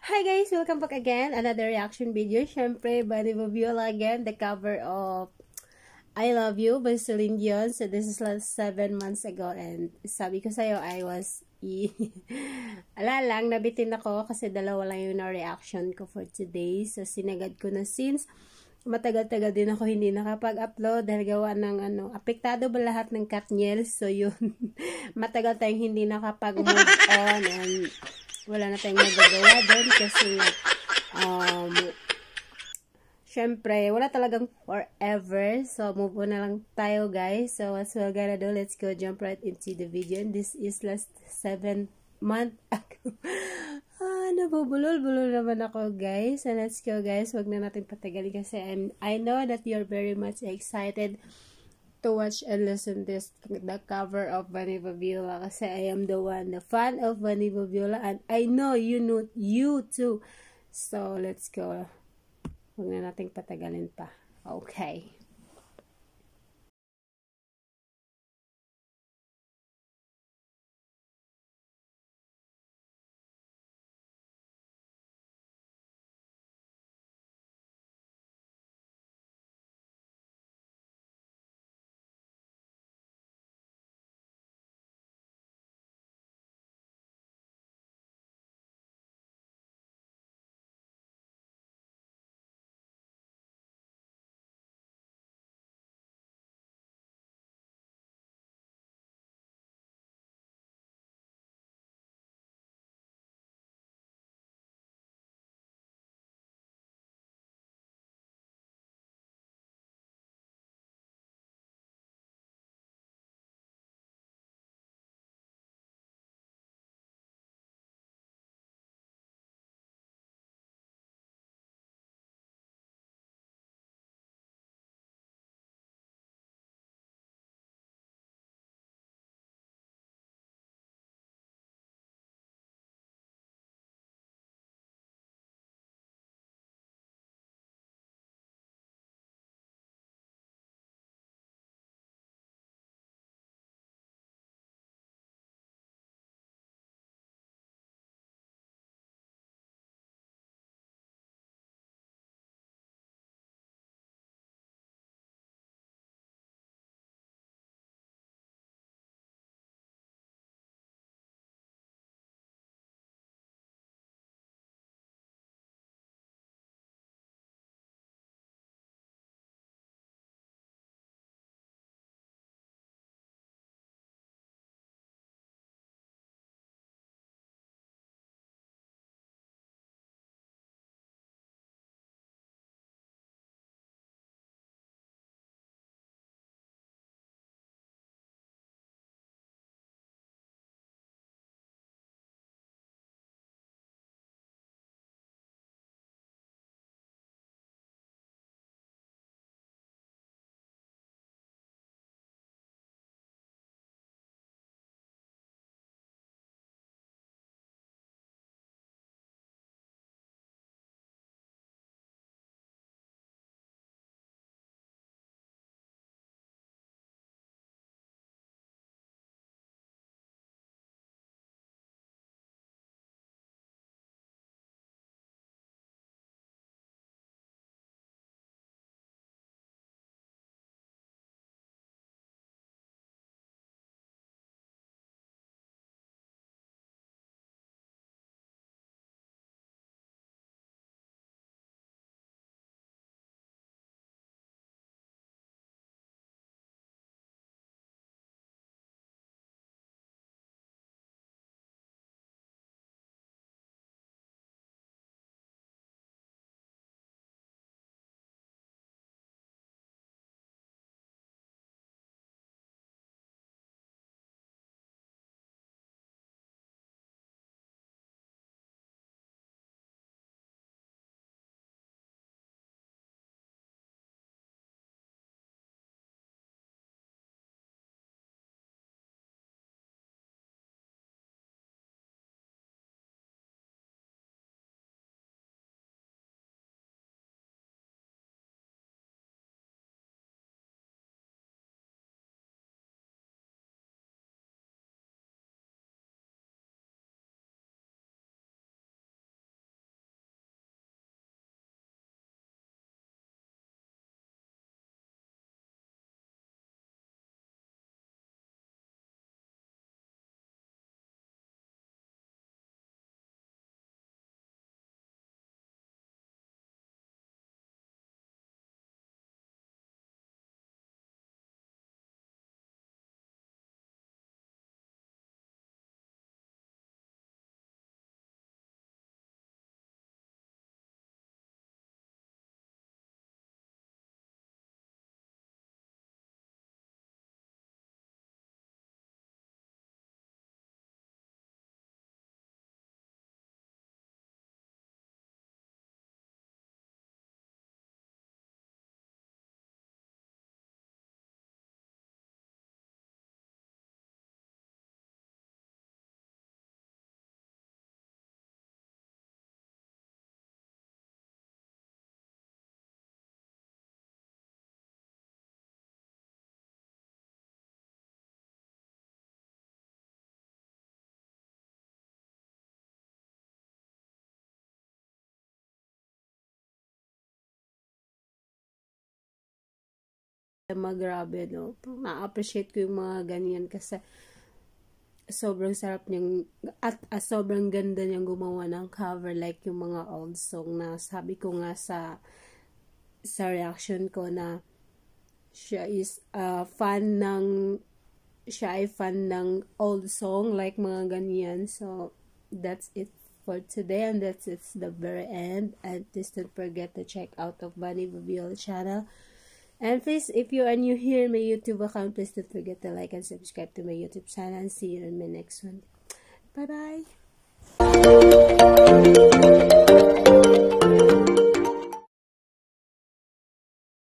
Hi guys! Welcome back again. Another reaction video. Syempre, Bunny Bobiola again. The cover of I Love You by Celine Dion. So this is last 7 months ago. And sabi ko sa'yo, ala lang, nabitin ako kasi dalawa lang yung na-reaction ko for today. So sinagad ko na since matagal-tagal din ako hindi nakapag-upload dahil gawa ng apektado ba lahat ng Katniel. So yun, matagal tayong hindi nakapag-move on and wala na tayong magagawa doon kasi syempre, wala talagang forever. So, move on na lang tayo, guys. So, what's we're gonna do? Let's go jump right into the video. And this is last 7 month ago. Nabubulol-bulol naman ako, guys. So, let's go, guys. Wag na natin patagalin kasi I know that you're very much excited to watch and listen this the cover of Bunny Bobiola kasi I am the one, the fan of Bunny Bobiola, and I know you know you too. So let's go. Huwag na nating patagalin pa. Okay. Grabe, no? Na-appreciate ko yung mga ganyan kasi sobrang sarap niyang at sobrang ganda niyang gumawa ng cover like yung mga old song na sabi ko nga sa reaction ko na siya ay fan ng old song like mga ganyan. So that's it for today, and it's the very end. And please don't forget to check out of Bunny Babiola channel. And please, if you are new here in my YouTube account, please don't forget to like and subscribe to my YouTube channel. And see you in my next one. Bye-bye.